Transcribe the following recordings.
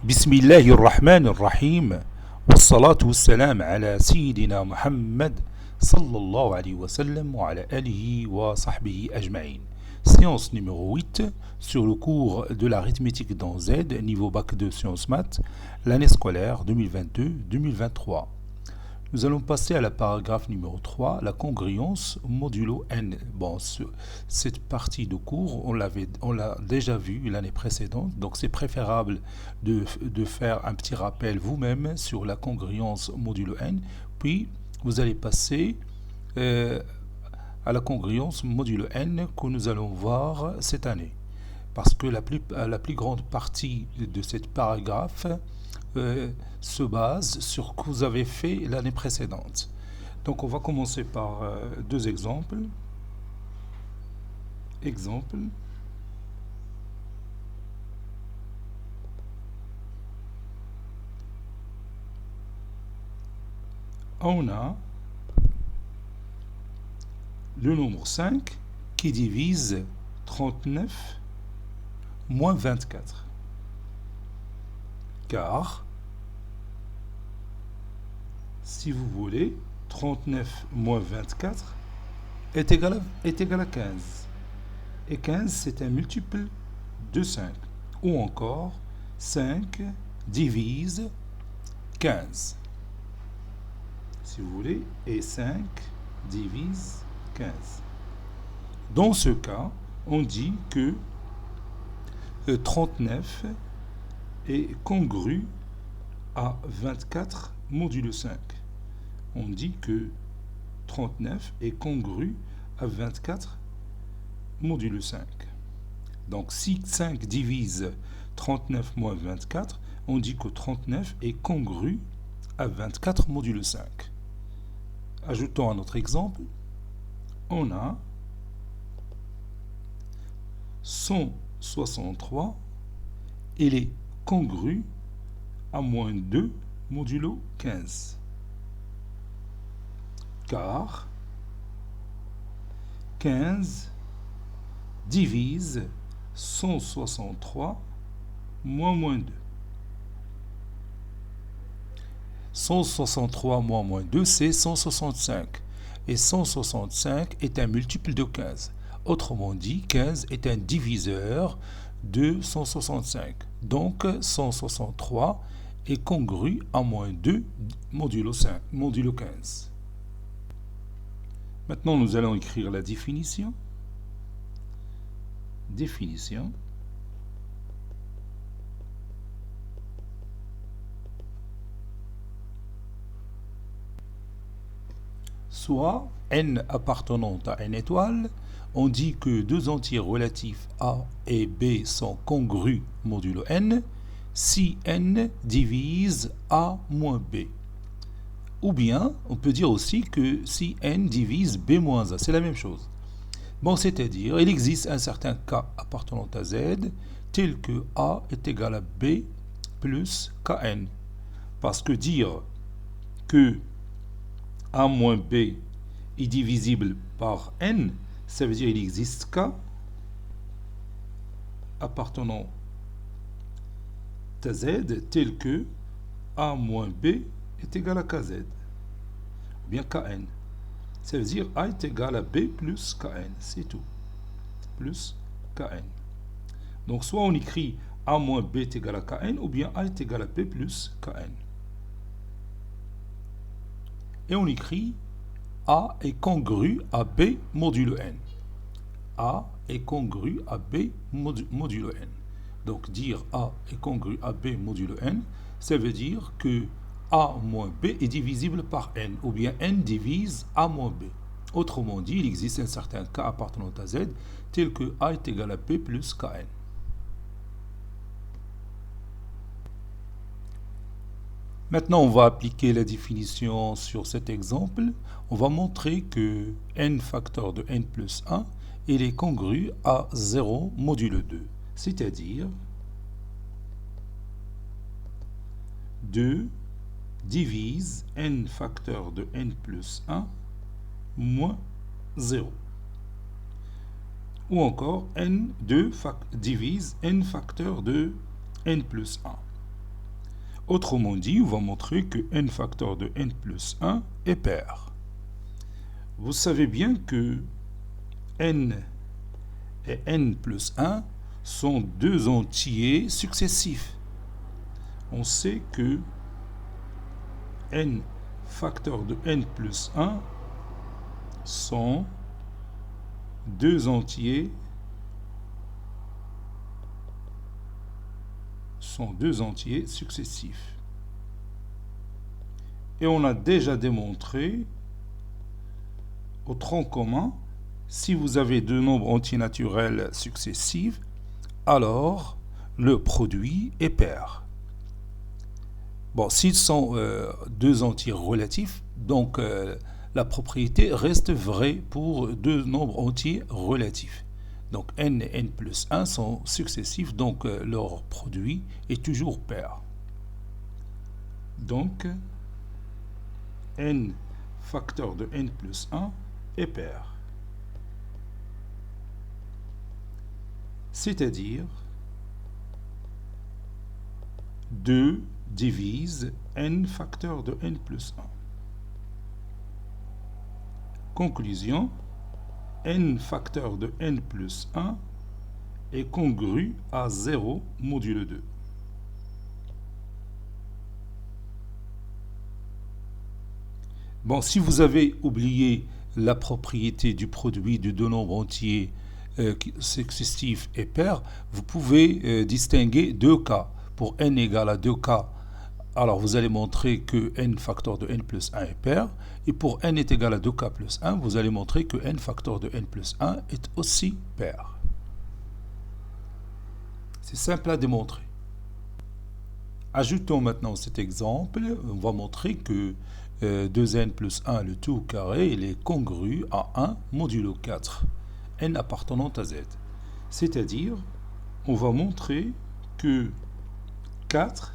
بسم الله الرحمن الرحيم والصلاة والسلام على سيدنا محمد صلى الله عليه وسلم وعلى آله وصحبه أجمعين. Séance numéro 8 sur le cours de l'arithmétique dans Z, niveau bac 2 sciences maths, l'année scolaire 2022-2023. Nous allons passer à la paragraphe numéro 3, la congruence modulo n. Bon, cette partie de cours, on l'a déjà vu l'année précédente, donc c'est préférable de faire un petit rappel vous-même sur la congruence modulo n, puis vous allez passer à la congruence modulo n que nous allons voir cette année. Parce que la plus grande partie de cette paragraphe se base sur ce que vous avez fait l'année précédente. Donc on va commencer par deux exemples. On a le nombre 5 qui divise 39 moins 24. Car, si vous voulez, 39 moins 24 est égal à 15. Et 15, c'est un multiple de 5. Ou encore, 5 divise 15. Si vous voulez, et 5 divise 15. Dans ce cas, on dit que 39 est congru à 24 modulo 5. On dit que 39 est congru à 24 modulo 5. Donc si 5 divise 39 moins 24, on dit que 39 est congru à 24 modulo 5. Ajoutons un autre exemple. On a 163, il est congru à moins 2 modulo 15. Car 15 divise 163 moins 2. 163 moins 2, c'est 165. Et 165 est un multiple de 15. Autrement dit, 15 est un diviseur de 165. Donc, 163 est congru à moins 2 modulo 5, modulo 15. Maintenant, nous allons écrire la définition. Définition. Soit n appartenant à n étoile, on dit que deux entiers relatifs a et b sont congrus modulo n si n divise a moins b. Ou bien, on peut dire aussi que si n divise b moins a, c'est la même chose. Bon, c'est-à-dire, il existe un certain cas appartenant à z, tel que a est égal à b plus kn. Parce que dire que a moins b est divisible par n, ça veut dire qu'il existe k appartenant à z tel que a moins b est égal à kz, ou bien kn. Ça veut dire a est égal à b plus kn, c'est tout. Plus kn. Donc soit on écrit a moins b est égal à kn, ou bien a est égal à b plus kn. Et on écrit a est congru à b modulo n. A est congru à b modulo n. Donc dire a est congru à b modulo n, ça veut dire que a moins b est divisible par n, ou bien n divise a moins b. Autrement dit, il existe un certain cas appartenant à z, tel que a est égal à b plus kn. Maintenant, on va appliquer la définition sur cet exemple. On va montrer que n facteur de n plus 1, il est congru à 0 modulo 2. C'est-à-dire 2 divise n facteur de n plus 1 moins 0. Ou encore n2 divise n facteur de n plus 1. Autrement dit, on va montrer que n facteur de n plus 1 est pair. Vous savez bien que n et n plus 1 sont deux entiers successifs. On sait que n facteur de n plus 1 sont deux entiers successifs. Et on a déjà démontré au tronc commun, si vous avez deux nombres entiers naturels successifs, alors le produit est pair. Bon, s'ils sont deux entiers relatifs, donc la propriété reste vraie pour deux nombres entiers relatifs. Donc n et n plus 1 sont successifs, donc leur produit est toujours pair. Donc n facteur de n plus 1 est pair. C'est-à-dire 2 divise n facteur de n plus 1. Conclusion, n facteur de n plus 1 est congru à 0 modulo 2. Bon, si vous avez oublié la propriété du produit de deux nombres entiers successifs et pairs, vous pouvez distinguer deux cas. Pour n égale à 2k, alors vous allez montrer que n facteur de n plus 1 est pair. Et pour n est égal à 2k plus 1, vous allez montrer que n facteur de n plus 1 est aussi pair. C'est simple à démontrer. Ajoutons maintenant cet exemple. On va montrer que 2n plus 1, le tout au carré, il est congru à 1 modulo 4, n appartenant à z. C'est-à-dire, on va montrer que 4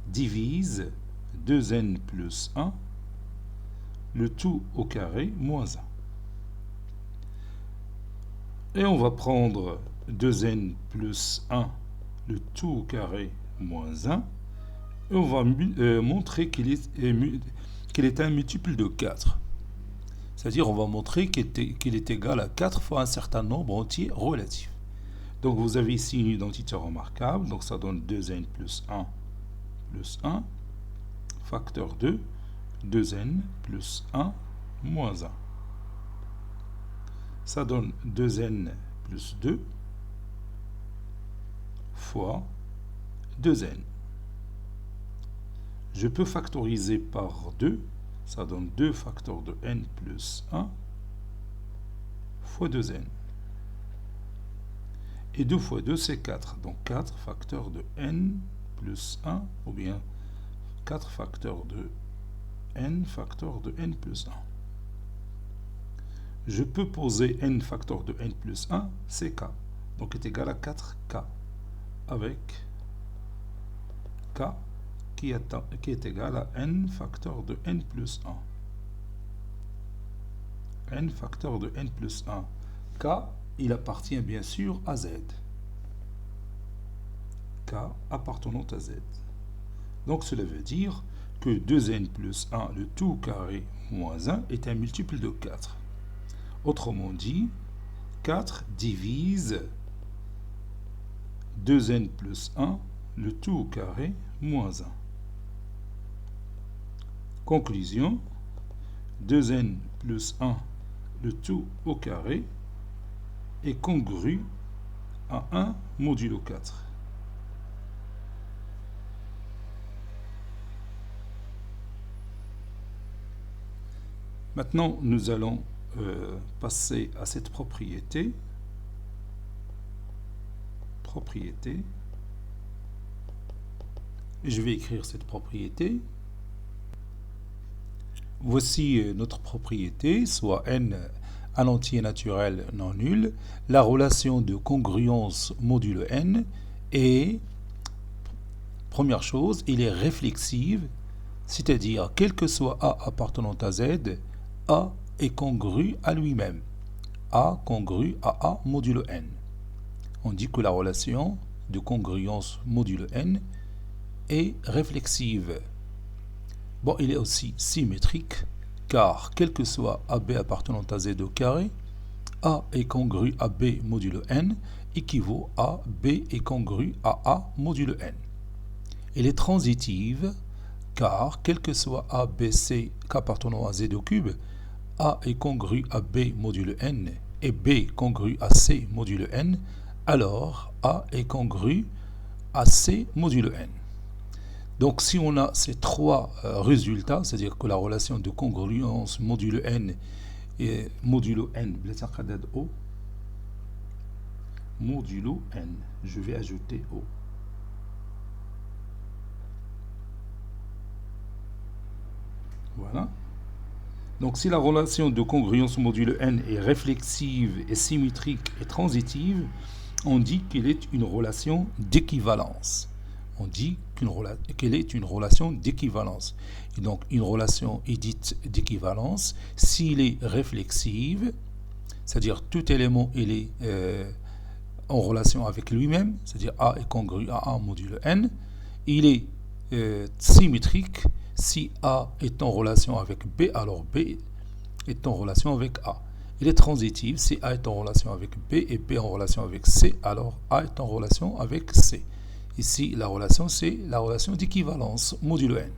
divise 2n plus 1, le tout au carré, moins 1. Et on va prendre 2n plus 1, le tout au carré, moins 1. Et on va montrer qu'il est un multiple de 4. C'est-à-dire, on va montrer qu'il est égal à 4 fois un certain nombre entier relatif. Donc, vous avez ici une identité remarquable. Donc, ça donne 2n plus 1, facteur 2, 2n plus 1, moins 1. Ça donne 2n plus 2 fois 2n. Je peux factoriser par 2, ça donne 2 facteurs de n plus 1 fois 2n. Et 2 fois 2, c'est 4. Donc 4 facteurs de n plus 1, ou bien 4 facteurs de n plus 1. Je peux poser n facteur de n plus 1, c'est k. Donc est égal à 4k, avec k qui est égal à n facteur de n plus 1. n facteur de n plus 1. K, il appartient bien sûr à z. K appartenant à z. Donc cela veut dire que 2n plus 1, le tout au carré, moins 1, est un multiple de 4. Autrement dit, 4 divise 2n plus 1, le tout au carré, moins 1. Conclusion, 2n plus 1, le tout au carré, est congru à 1 modulo 4. Maintenant, nous allons passer à cette propriété. Je vais écrire cette propriété. Voici notre propriété, soit n un entier naturel non nul. La relation de congruence modulo n est, première chose, il est réflexive, c'est-à-dire quel que soit a appartenant à z, a est congru à lui-même. A congru à a modulo n. On dit que la relation de congruence modulo n est réflexive. Bon, il est aussi symétrique, car quel que soit AB appartenant à Z au carré, A est congru à B modulo n équivaut à B est congru à A modulo n. Elle est transitive, car quel que soit A, B, C qu'appartenant à Z au cube, A est congru à B modulo n et B congru à C modulo n, alors A est congru à C modulo n. Donc si on a ces trois résultats, c'est-à-dire que la relation de congruence modulo n et modulo n, O, modulo n, je vais ajouter O. Voilà. Donc si la relation de congruence modulo n est réflexive et symétrique et transitive, on dit qu'elle est une relation d'équivalence. On dit qu'elle est une relation d'équivalence. Et donc une relation est dite d'équivalence s'il est réflexive, c'est-à-dire tout élément il est en relation avec lui-même, c'est-à-dire A est congru à A modulo n. Il est symétrique si A est en relation avec B, alors B est en relation avec A. Il est transitif si A est en relation avec B et B en relation avec C, alors A est en relation avec C. Ici, la relation, c'est la relation d'équivalence modulo n.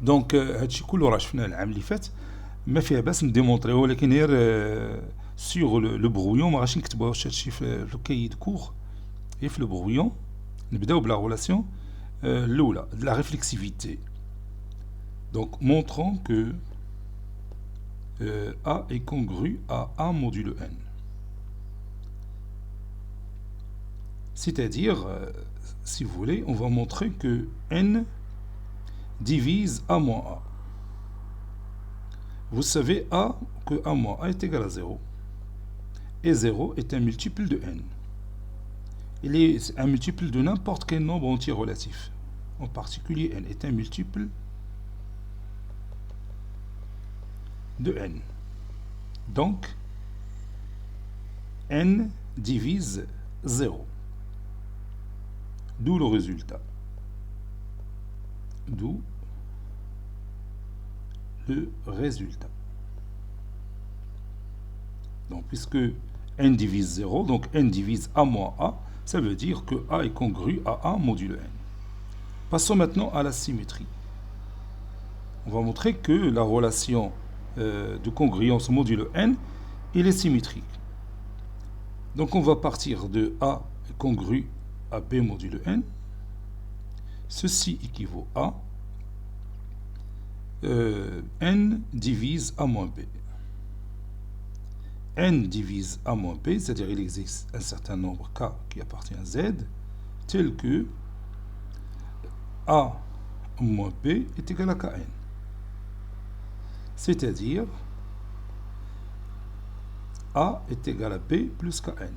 Donc, هادشي كله راه شفناه العام اللي فات ما فيها باس نديمونطريو ولكن غير سور لو برويون ما غاديش نكتبوا هادشي في لو كاي دو كور et في لو برويون نبداو بلا relation l'eau de la réflexivité. Donc, montrons que A est congru à A modulo n. C'est-à-dire, si vous voulez, on va montrer que n divise A moins A. Vous savez que A moins A est égal à 0. Et 0 est un multiple de n. Il est un multiple de n'importe quel nombre entier relatif. En particulier, n est un multiple de n. Donc, n divise 0. D'où le résultat. D'où le résultat. Donc, puisque n divise 0, donc n divise A moins A, ça veut dire que A est congru à A modulo n. Passons maintenant à la symétrie. On va montrer que la relation de congruence modulo n, il est symétrique. Donc on va partir de A est congru à B modulo n. Ceci équivaut à n divise A moins B. N divise A moins B, c'est-à-dire il existe un certain nombre K qui appartient à Z, tel que A moins B est égal à Kn. C'est-à-dire A est égal à B plus Kn.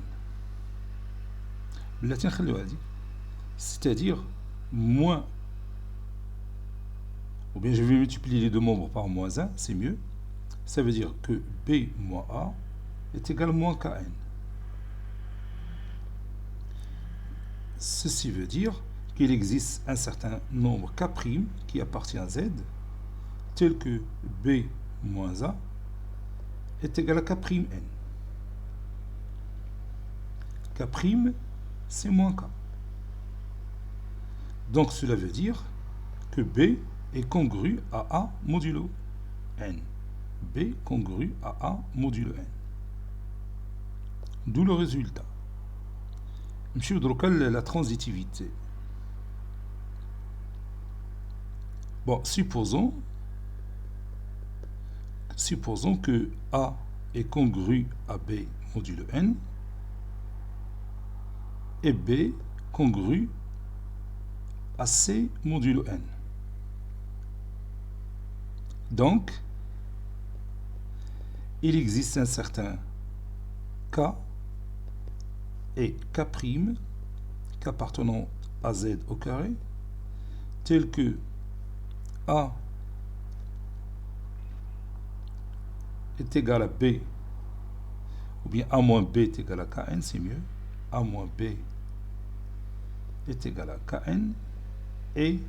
C'est-à-dire moins, ou bien je vais multiplier les deux membres par moins 1, c'est mieux. Ça veut dire que B moins A est égal à moins Kn. Ceci veut dire qu'il existe un certain nombre K' qui appartient à Z, tel que B moins A est égal à K'N. K', c'est moins K. Donc cela veut dire que B est congru à A modulo N. B congru à A modulo N. D'où le résultat. Monsieur Drocal, la transitivité. Bon, supposons que A est congru à B modulo N et B congru à C modulo N. Donc, il existe un certain K et K' qu'appartenant à Z au carré, tel que A est égal à B, ou bien A moins B est égal à Kn, c'est mieux. A moins B est égal à Kn, et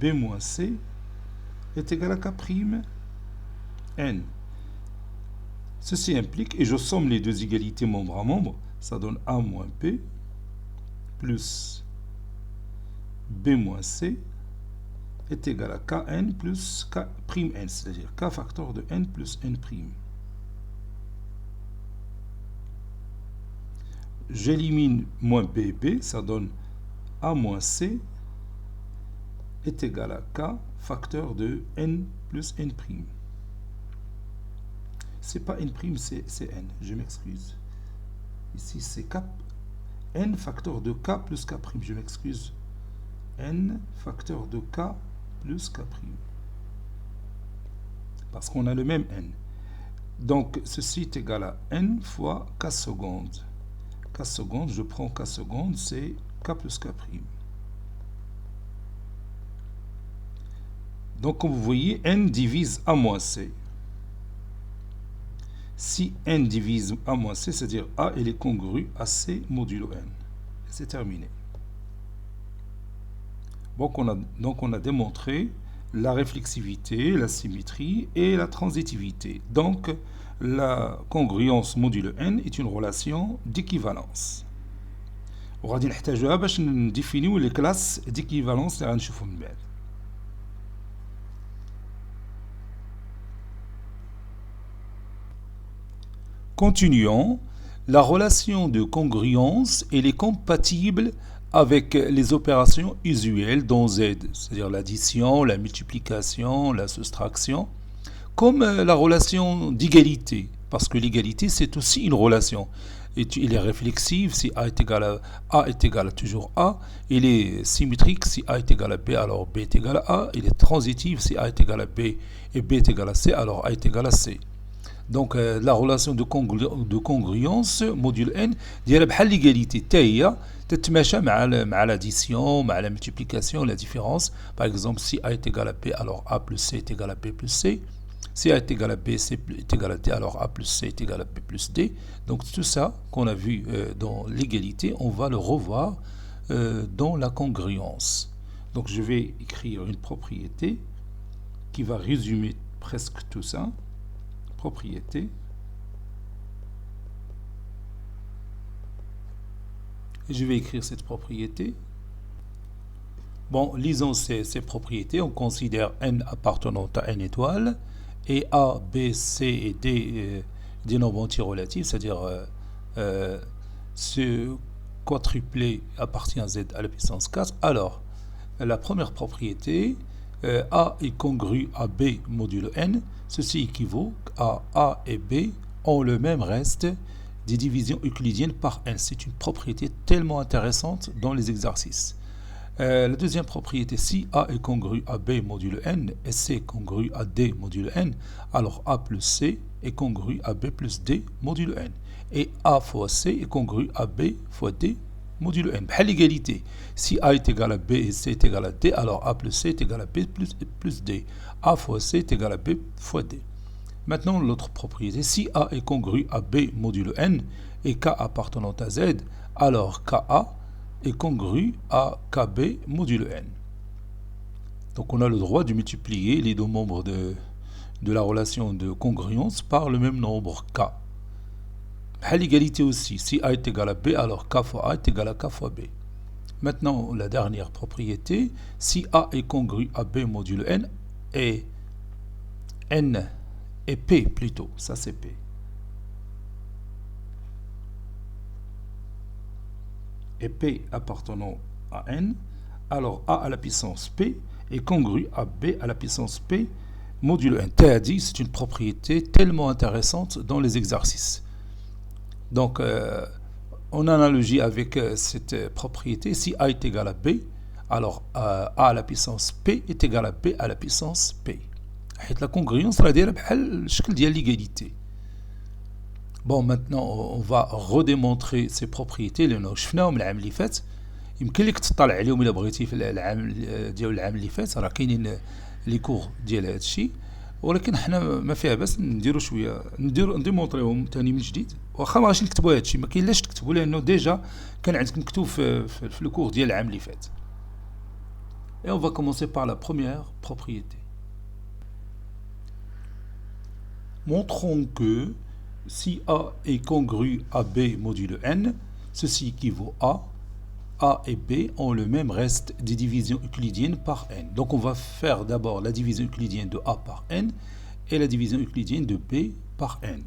B moins C est égal à K prime N. Ceci implique, et je somme les deux égalités membre à membre, ça donne A moins P plus B moins C est égal à Kn plus K prime N, c'est-à-dire K facteur de N plus N prime. J'élimine moins BB, ça donne A moins C est égal à K facteur de N plus N prime. C'est pas N prime, c'est N, je m'excuse. Ici c'est K, N facteur de K plus K prime, je m'excuse. N facteur de K plus K prime. Parce qu'on a le même N. Donc ceci est égal à N fois K seconde. K seconde, je prends K seconde, c'est K plus K prime. Donc comme vous voyez, N divise A moins C. Si N divise A moins C, c'est-à-dire A il est congru à C modulo N. C'est terminé. Donc on a démontré la réflexivité, la symétrie et la transitivité. Donc la congruence modulo N est une relation d'équivalence. وغادي نحتاجوها باش نديفينيو les classes d'équivalence اللي غنشوفهم من بعد. Continuons. La relation de congruence elle est compatible avec les opérations usuelles dans Z, c'est-à-dire l'addition, la multiplication, la soustraction, comme la relation d'égalité, parce que l'égalité c'est aussi une relation. Il est réflexive si A est égal à toujours A, il est symétrique si A est égal à B, alors B est égal à A, il est transitif si A est égal à B et B est égal à C, alors A est égal à C. Donc la relation de congruence module n ديالها بحال l'égalité حتى هي تتماشى مع l'addition, مع la multiplication, la différence. Par exemple, si A est égal à B, alors A plus C est égal à B plus C. Si A est égal à B, C est égal à D, alors A plus C est égal à B plus D. Donc tout ça qu'on a vu dans l'égalité, on va le revoir dans la congruence. Donc je vais écrire une propriété qui va résumer presque tout ça. Propriété. Et je vais écrire cette propriété. Bon, lisons ces propriétés. On considère n appartenant à n étoiles et A, B, C et D des nombres antirelatifs, c'est-à-dire ce quadruplé appartient à Z à la puissance 4. Alors, la première propriété, A est congru à B modulo n. Ceci équivaut à A et B ont le même reste des divisions euclidiennes par n. C'est une propriété tellement intéressante dans les exercices. La deuxième propriété, si A est congru à B modulo n et C congru à D modulo n, alors A plus C est congru à B plus D modulo n. Et A fois C est congru à B fois D modulo n. À l'égalité, si A est égal à B et C est égal à D, alors A plus C est égal à B plus D. A fois C est égal à B fois D. Maintenant, l'autre propriété, si A est congru à B modulo n et K appartenant à Z, alors KA est congru à KB modulo n. Donc on a le droit de multiplier les deux membres de la relation de congruence par le même nombre K. À l'égalité aussi, si A est égal à B, alors K fois A est égal à K fois B. Maintenant, la dernière propriété, si A est congru à B modulo n et N et P plutôt, ça c'est P. Et P appartenant à N, alors A à la puissance P est congru à B à la puissance P modulo N. C'est-à-dire, c'est une propriété tellement intéressante dans les exercices. Donc, en analogie avec cette propriété, si A est égal à B, alors A à la puissance P est égal à B à la puissance P. La congruence راه دايره بحال الشكل ديال l'égalité. Bon, maintenant on va redémontrer ces propriétés اللي شفناهم العام اللي فات. يمكن لك تطلع عليهم الا بغيتي في العام ديال العام اللي فات، راه كاينين لي كور ديال هذا الشيء، ولكن حنا ما فيها باس نديروا شويه نديمونطريهم ثاني من جديد. واخا ما غاديش نكتبوا هذا الشيء، ما كاين لاش تكتبوا لانه ديجا كان عندكم مكتوب في الكور ديال العام اللي فات. Et on va commencer par la première propriété. Montrons que si A est congru à B modulo n, ceci équivaut à A et B ont le même reste des divisions euclidiennes par n. Donc on va faire d'abord la division euclidienne de A par n et la division euclidienne de B par n.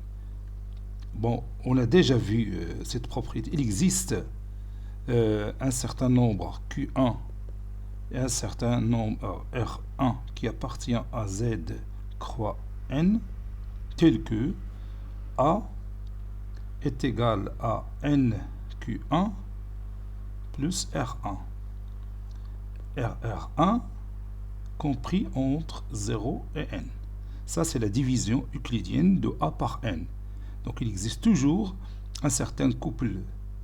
Bon, on a déjà vu cette propriété. Il existe un certain nombre Q1 et un certain nombre R1 qui appartient à Z croix n, tel que A est égal à nQ1 plus R1. R1 compris entre 0 et n. Ça, c'est la division euclidienne de A par n. Donc, il existe toujours un certain couple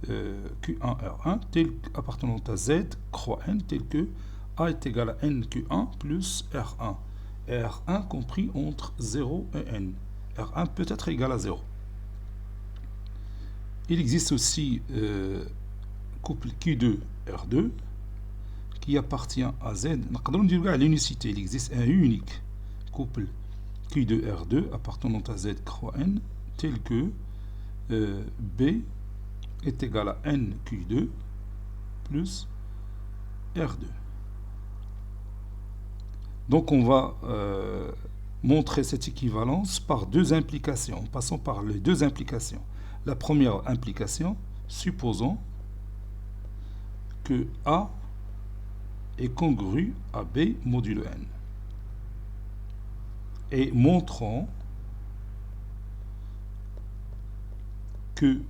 Q1R1 appartenant à Z croix n, tel que A est égal à nQ1 plus R1. R1 compris entre 0 et n. R1 peut être égal à 0. Il existe aussi couple Q2R2 qui appartient à Z. À l'unicité, il existe un unique couple Q2R2 appartenant à Z croix n, tel que B est égal à nQ2 plus R2. Donc on va montrer cette équivalence par deux implications, en passant par les deux implications. La première implication, supposons que A est congru à B modulo n. Et montrons que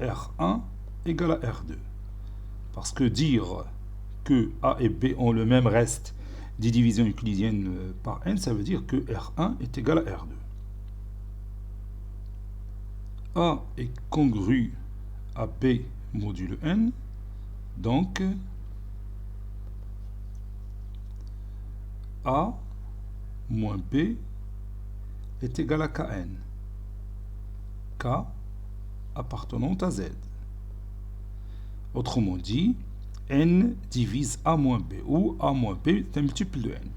R1 égale à R2. Parce que dire que A et B ont le même reste des divisions euclidiennes par n, ça veut dire que R1 est égal à R2. A est congru à B modulo n, donc A moins B est égal à Kn. K appartenant à Z. Autrement dit, n divise A moins B, où A moins B est un multiple de n.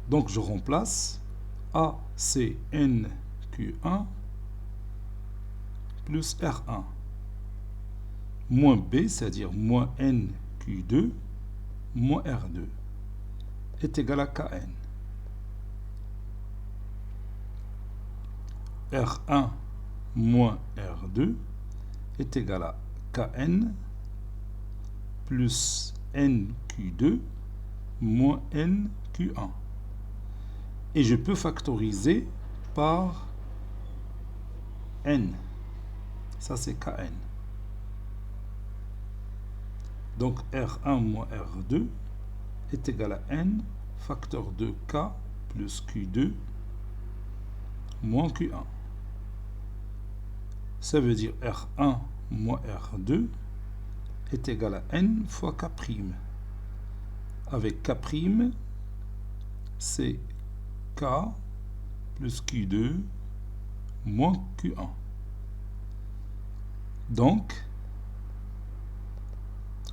Donc je remplace A, c'est nQ1 plus R1 moins B, c'est-à-dire moins nQ2 moins R2 est égal à Kn. R1 moins R2 est égal à Kn plus nQ2 moins nQ1. Et je peux factoriser par n. Ça, c'est Kn. Donc, R1 moins R2 est égal à n facteur de K plus Q2 moins Q1. Ça veut dire R1 moins R2 est égal à n fois K'. Avec K', c'est K plus Q2 moins Q1. Donc,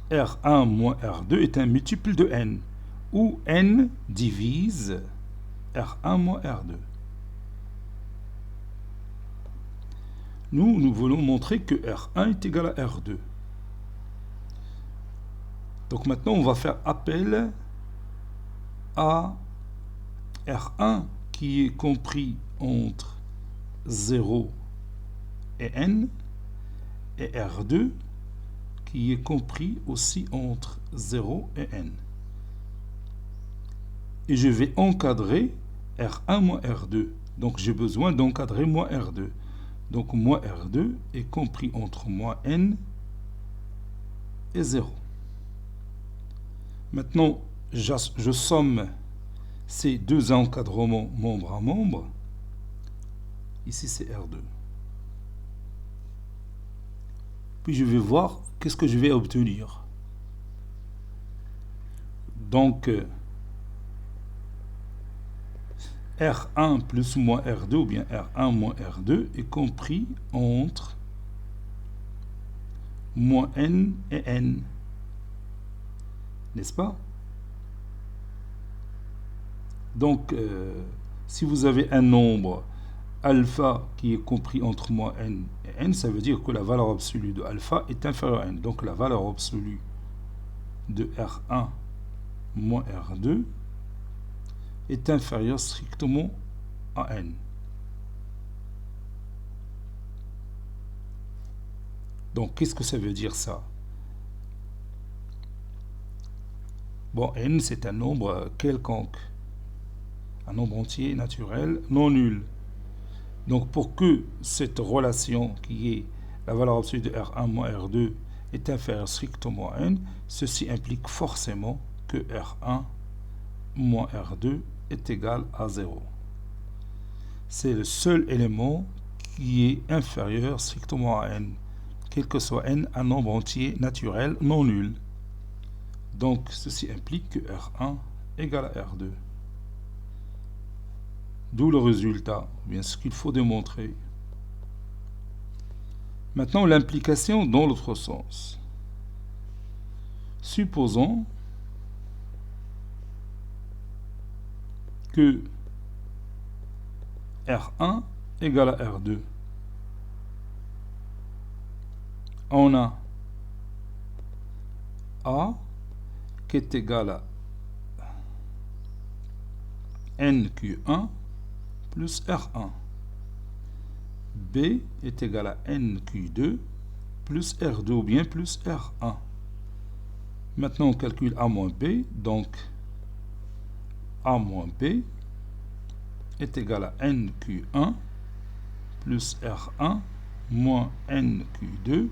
R1 moins R2 est un multiple de n, où n divise R1 moins R2. Nous voulons montrer que R1 est égal à R2. Donc maintenant, on va faire appel à R1 qui est compris entre 0 et n, et R2 qui est compris aussi entre 0 et n. Et je vais encadrer R1 moins R2. Donc j'ai besoin d'encadrer moins R2. Donc moins R2 est compris entre moins n et 0. Maintenant, je somme ces deux encadrements membre à membre. Ici, c'est R2. Puis je vais voir qu'est-ce que je vais obtenir. Donc, R1 plus moins R2, ou bien R1 moins R2, est compris entre moins n et n. n'est-ce pas? Donc, si vous avez un nombre alpha qui est compris entre moins n et n, ça veut dire que la valeur absolue de alpha est inférieure à n. Donc la valeur absolue de R1 moins R2 est inférieure strictement à n. Donc qu'est-ce que ça veut dire ça? Bon, n c'est un nombre quelconque, un nombre entier naturel non nul. Donc pour que cette relation qui est la valeur absolue de R1 moins R2 est inférieure strictement à n, ceci implique forcément que R1 moins R2 est égal à 0. C'est le seul élément qui est inférieur strictement à n, quel que soit n, un nombre entier naturel non nul. Donc ceci implique que R1 égale à R2. D'où le résultat, bien ce qu'il faut démontrer. Maintenant, l'implication dans l'autre sens. Supposons que R1 égale à R2. On a A qui est égal à NQ1 plus R1. B est égal à NQ2 plus R2 ou bien plus R1. Maintenant, on calcule A moins B, donc A moins B est égal à NQ1 plus R1 moins NQ2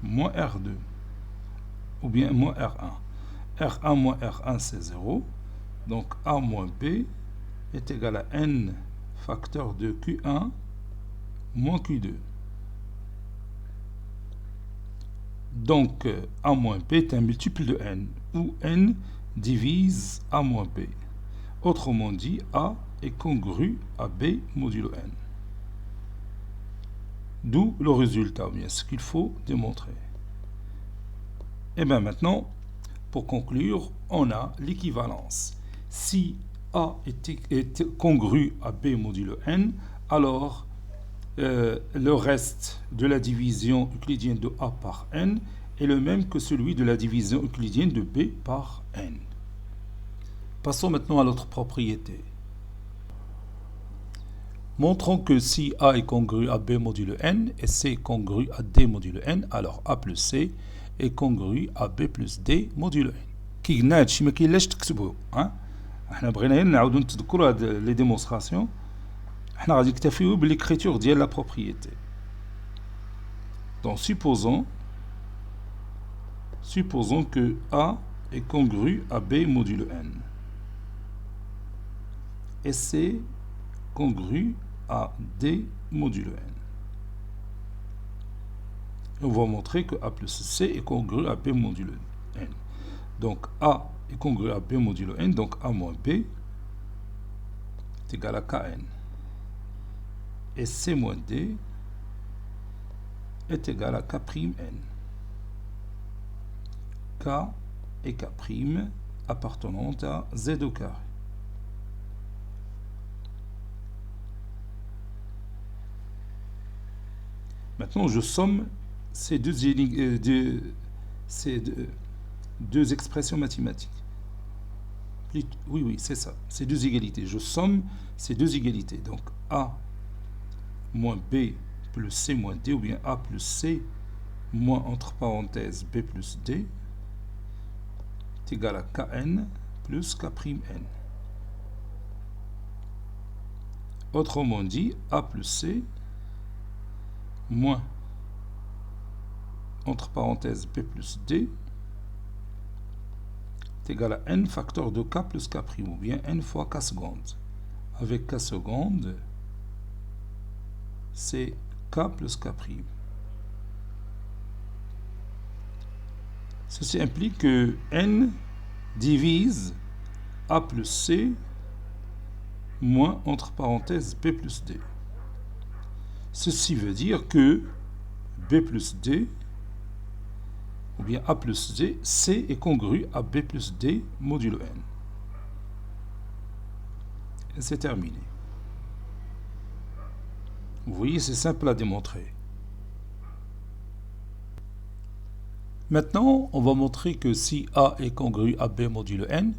moins R2, ou bien moins R1. R1 moins R1, c'est 0, donc A moins B est égal à N facteur de Q1 moins Q2. Donc, A moins B est un multiple de N, où N divise A moins B. Autrement dit, A est congru à B modulo N. D'où le résultat, bien ce qu'il faut démontrer. Et bien maintenant, pour conclure, on a l'équivalence. Si A est congru à B modulo N, alors le reste de la division euclidienne de A par N est le même que celui de la division euclidienne de B par N. Passons maintenant à l'autre propriété. Montrons que si A est congru à B modulo N et C est congru à D modulo N, alors A plus C est congru à B plus D modulo N. كي قلنا هادشي ما كاينلاش تكتبوه، احنا بغينا غير نعاودو نتذكروا هاد لي ديمونستراسيون. احنا غادي نكتفيو بالإكريتور ديال لا بروبريتي. Donc supposons que A est congru à B modulo N et C congru à D modulo N. Et on va montrer que A plus C est congru à B modulo N. Donc A est congru à B modulo N, donc A moins B est égal à Kn. Et C moins D est égal à K'N. K et K' appartenant à Z au carré. Maintenant, je somme ces deux expressions mathématiques. Oui, c'est ça. Ces deux égalités. Je somme ces deux égalités. Donc, A moins B plus C moins D, ou bien A plus C moins, entre parenthèses, B plus D, est égal à Kn plus K'N. Autrement dit, A plus C moins, entre parenthèses, B plus D est égal à N facteur de K plus K', ou bien N fois K seconde. Avec K seconde, c'est K plus K'. Ceci implique que N divise A plus C moins, entre parenthèses, B plus D. Ceci veut dire que B plus D ou bien A plus D, C est congru à B plus D modulo N. Et c'est terminé. Vous voyez, c'est simple à démontrer. Maintenant, on va montrer que si A est congru à B modulo N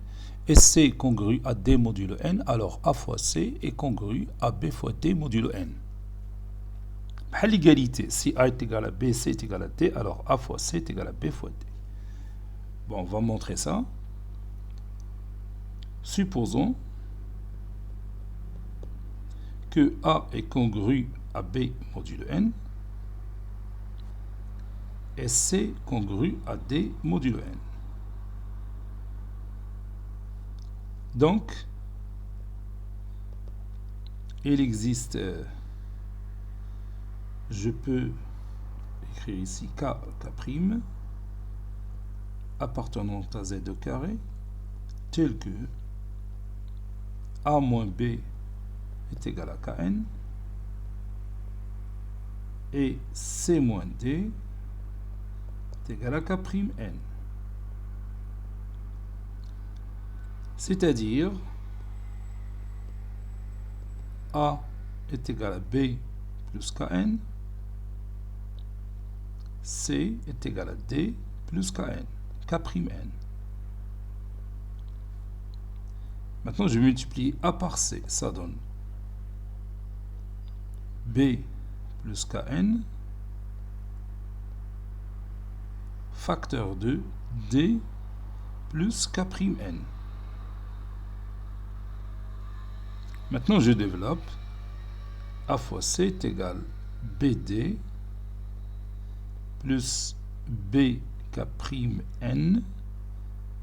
et C est congru à D modulo N, alors A fois C est congru à B fois D modulo N. À l'égalité, si A est égal à B, C est égal à D, alors A fois C est égal à B fois D. Bon, on va montrer ça. Supposons que A est congru à B modulo N et C congru à D modulo N. Donc, il existe, je peux écrire ici K, K' appartenant à Z au carré, tel que A moins B est égal à Kn et C moins D est égal à K'N. C'est-à-dire A est égal à B plus Kn, C est égal à D plus Kn, K'N. Maintenant, je multiplie A par C, ça donne B plus Kn facteur de D plus K'N. Maintenant, je développe. A fois C est égal BD plus BK'N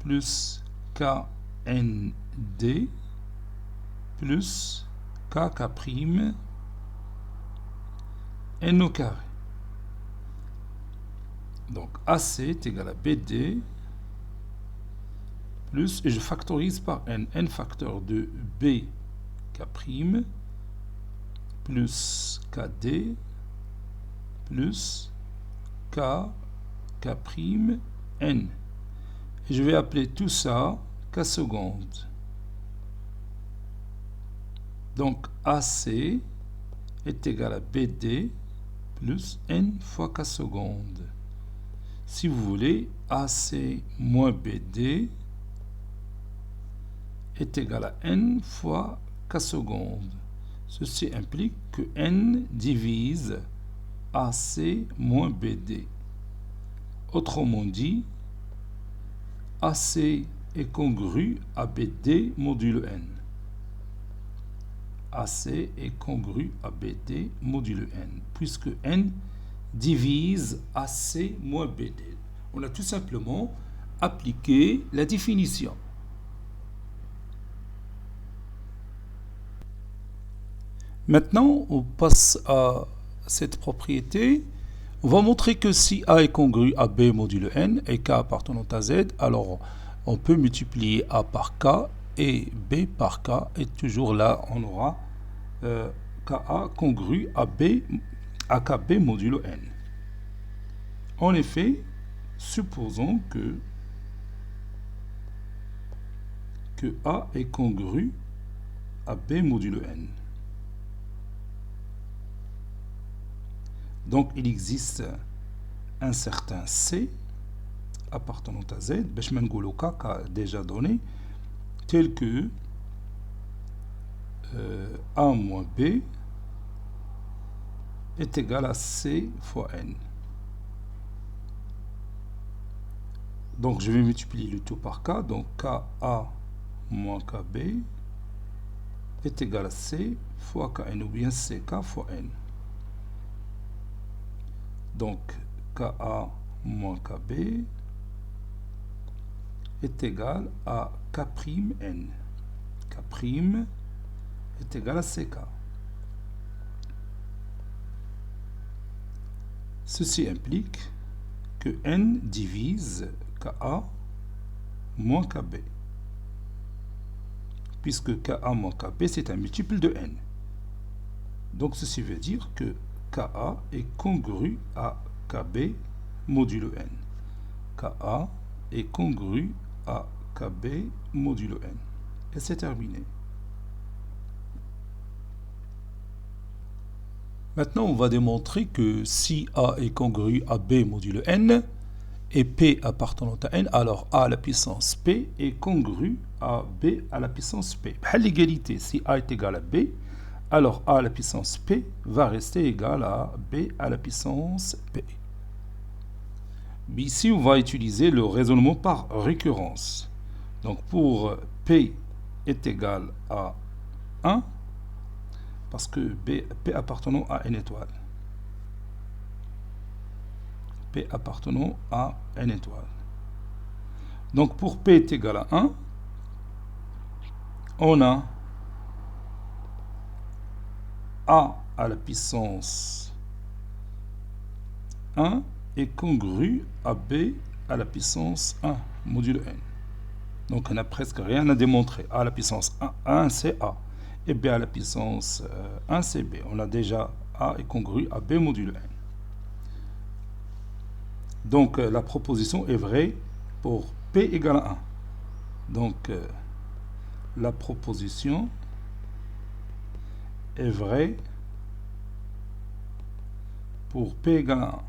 plus KND plus KK' N au carré. Donc AC est égal à BD plus, et je factorise par N, N facteur de BK' plus KD plus KK' N. Et je vais appeler tout ça K seconde. Donc AC est égal à BD plus N fois K seconde. Si vous voulez, AC moins BD est égal à N fois K seconde. Ceci implique que N divise AC moins BD. Autrement dit, AC est congru à BD modulo N. AC est congru à BD modulo N, puisque N divise AC moins BD. On a tout simplement appliqué la définition. Maintenant, on passe à cette propriété. On va montrer que si A est congru à B modulo N et K appartenant à Z, alors on peut multiplier A par K et B par K, et toujours là, on aura KA congru à B à KB modulo N. En effet, supposons que A est congru à B modulo N. Donc, il existe un certain C appartenant à Z, Beshmengolo K a déjà donné, tel que A moins B est égal à C fois N. Donc, je vais multiplier le tout par K. Donc, KA moins KB est égal à C fois Kn, ou bien CK fois N. Donc, KA moins KB est égal à K'N. K' est égal à CK. Ceci implique que N divise KA moins KB. Puisque KA moins KB, c'est un multiple de N. Donc, ceci veut dire que KA est congru à KB modulo N. KA est congru à KB modulo N. Et c'est terminé. Maintenant, on va démontrer que si A est congru à B modulo N et P appartenant à N, alors A à la puissance P est congru à B à la puissance P. À l'égalité, si A est égal à B, alors A à la puissance P va rester égal à B à la puissance P. Mais ici, on va utiliser le raisonnement par récurrence. Donc pour P est égal à 1, parce que P appartenant à N étoile. P appartenant à N étoile. Donc pour P est égal à 1, on a A à la puissance 1 est congru à B à la puissance 1 modulo N. Donc on n'a presque rien à démontrer. A à la puissance 1 c'est A. Et B à la puissance 1 c'est B. On a déjà A est congru à B modulo N. Donc la proposition est vraie pour P égale à 1. Donc la proposition est vraie pour P égale à 1.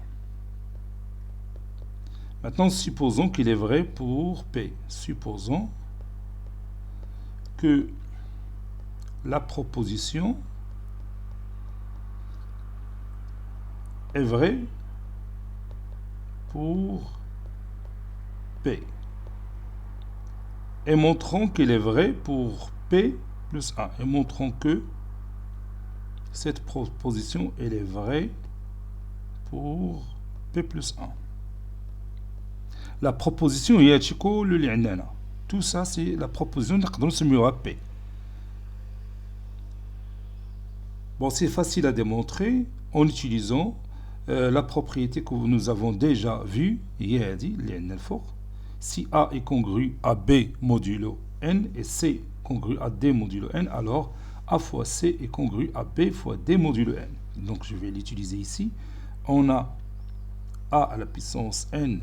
Maintenant, supposons qu'il est vrai pour P. Supposons que la proposition est vraie pour P. Et montrons qu'il est vrai pour P plus 1. Et montrons que cette proposition elle est vraie pour P plus 1. La proposition est tout ça c'est la proposition de P. Bon, c'est facile à démontrer en utilisant la propriété que nous avons déjà vue. Si A est congru à B modulo N et C congru à D modulo N, alors A fois C est congru à B fois D modulo N. Donc je vais l'utiliser ici. On a A à la puissance N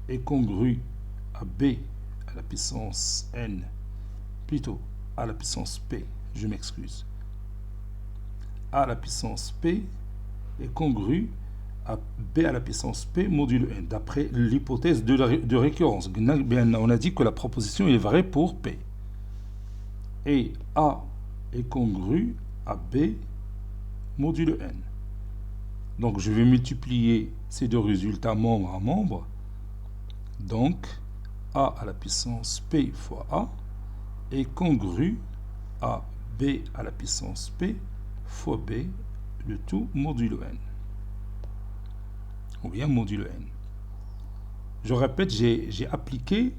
est congru à B à la puissance N, plutôt à la puissance P, je m'excuse. A à la puissance P est congru à B à la puissance P modulo N, d'après l'hypothèse de récurrence. On a dit que la proposition est vraie pour P. Et A est congru à B modulo N. Donc je vais multiplier ces deux résultats membre à membre. Donc, A à la puissance P fois A est congru à B à la puissance P fois B, le tout modulo N. Ou bien modulo N. Je répète, j'ai appliqué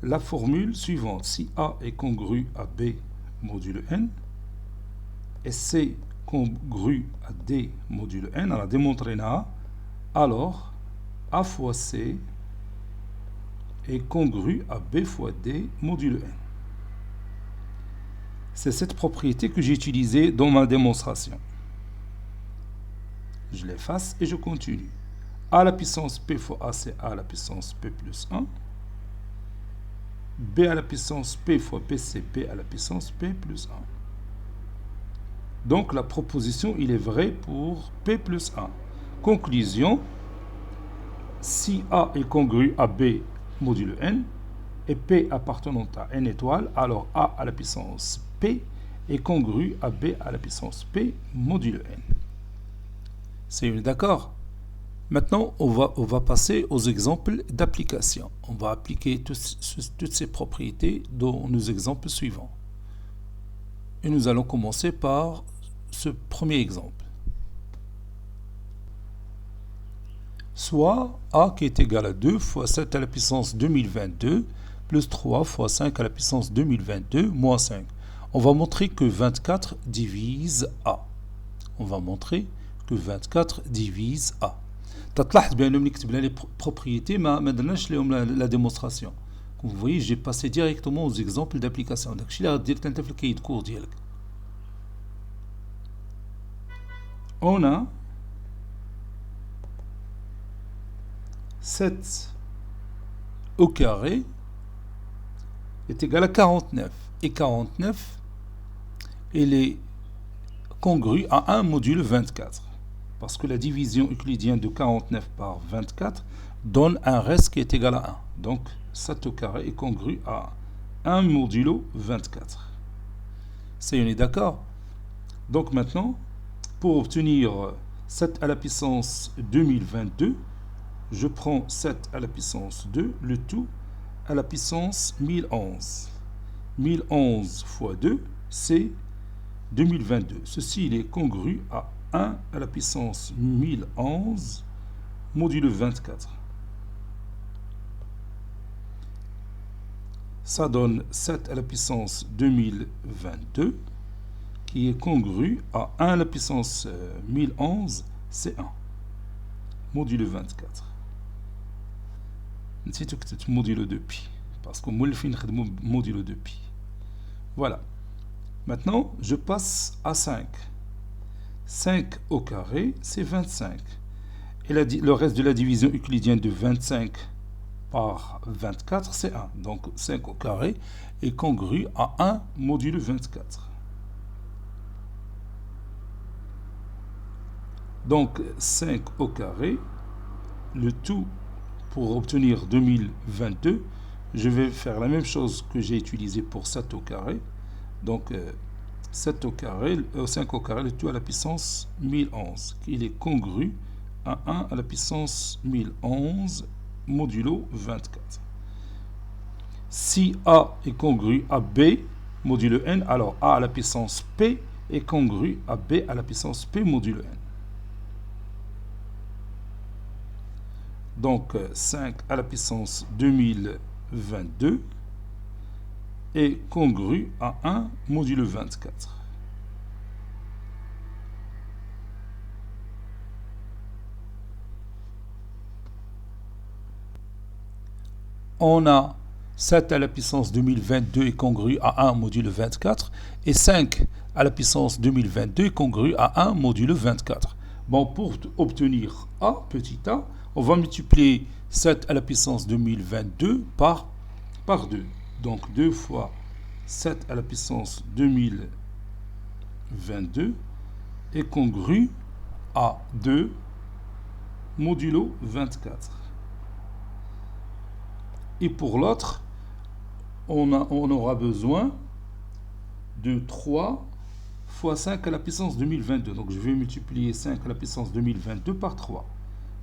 la formule suivante. Si A est congru à B modulo N et C congru à D modulo N, on a démontré A, alors A fois C est congru à B fois D modulo N. C'est cette propriété que j'ai utilisée dans ma démonstration. Je l'efface et je continue. A à la puissance P fois A, c'est A à la puissance P plus 1. B à la puissance P fois P, c'est B à la puissance P plus 1. Donc la proposition, il est vrai pour P plus 1. Conclusion, si A est congru à B modulo N et P appartenant à N étoile, alors A à la puissance P est congru à B à la puissance P modulo N. C'est d'accord? Maintenant, on va passer aux exemples d'application. On va appliquer toutes ces propriétés dans nos exemples suivants. Et nous allons commencer par ce premier exemple. Soit A qui est égal à 2 fois 7 à la puissance 2022 plus 3 fois 5 à la puissance 2022 moins 5. On va montrer que 24 divise A. On va montrer que 24 divise A. تلاحظ bien les propriétés ما درناش لهم la démonstration. Comme vous voyez, j'ai passé directement aux exemples d'application. Donc je vais direct انت في الكيد كور ديالك. On a 7 au carré est égal à 49. Et 49, il est congru à 1 modulo 24. Parce que la division euclidienne de 49 par 24 donne un reste qui est égal à 1. Donc 7 au carré est congru à 1 modulo 24. Ça, on est d'accord? Donc maintenant, pour obtenir 7 à la puissance 2022, je prends 7 à la puissance 2, le tout à la puissance 1011. 1011 fois 2, c'est 2022. Ceci il est congru à 1 à la puissance 1011 modulo 24. Ça donne 7 à la puissance 2022 qui est congru à 1 à la puissance 1011, c'est 1 modulo 24. نسيتو كتبت modulo 2pi parce que مولفين نخدمو modulo 2pi. Voilà. Maintenant, je passe à 5. 5 au carré, c'est 25. Et le reste de la division euclidienne de 25 par 24, c'est 1. Donc 5 au carré est congru à 1 modulo 24. Donc 5 au carré, le tout pour obtenir 2022, je vais faire la même chose que j'ai utilisé pour 7 au carré. Donc 7 au carré, 5 au carré, le tout à la puissance 1011. Il est congru à 1 à la puissance 1011 modulo 24. Si A est congru à B modulo n, alors A à la puissance P est congru à B à la puissance P modulo n. Donc 5 à la puissance 2022 est congru à 1 modulo 24. On a 7 à la puissance 2022 est congru à 1 modulo 24 et 5 à la puissance 2022 est congru à 1 modulo 24. Bon, pour obtenir A, petit a, on va multiplier 7 à la puissance 2022 par 2. Donc 2 fois 7 à la puissance 2022 est congru à 2 modulo 24. Et pour l'autre, on aura besoin de 3 fois 5 à la puissance 2022. Donc je vais multiplier 5 à la puissance 2022 par 3.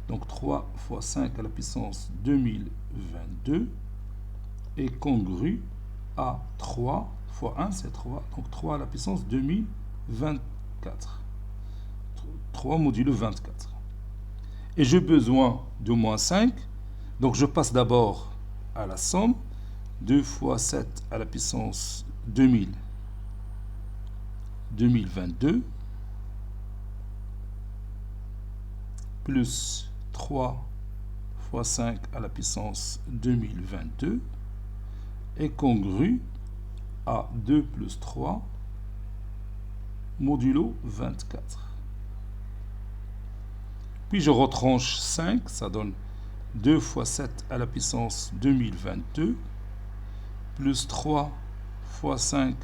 Donc 3 fois 5 à la puissance 2022 est congru à 3 fois 1, c'est 3. Donc 3 à la puissance 2024. 3 modulo 24. Et j'ai besoin de moins 5. Donc je passe d'abord à la somme. 2 fois 7 à la puissance 2022 plus 3 fois 5 à la puissance 2022 est congru à 2 plus 3 modulo 24. Puis je retranche 5, ça donne 2 fois 7 à la puissance 2022 plus 3 fois 5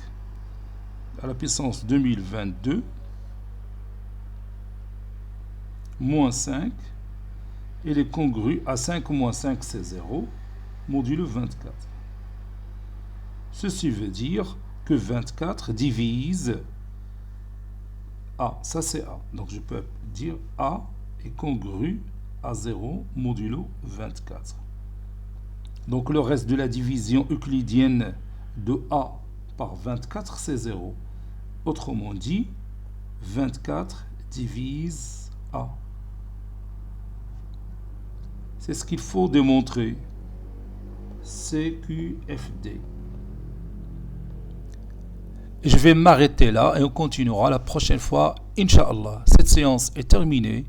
à la puissance 2022 moins 5. Il est congru à 5 moins 5, c'est 0, modulo 24. Ceci veut dire que 24 divise A. Ça, c'est A. Donc, je peux dire A est congru à 0 modulo 24. Donc, le reste de la division euclidienne de A par 24, c'est 0. Autrement dit, 24 divise A. C'est ce qu'il faut démontrer. CQFD. Je vais m'arrêter là et on continuera la prochaine fois, Inch'Allah. Cette séance est terminée.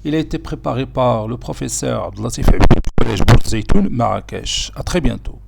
Il a été préparé par le professeur Abdelatif Habib du collège Bourg Zeytoun, Marrakech. À très bientôt.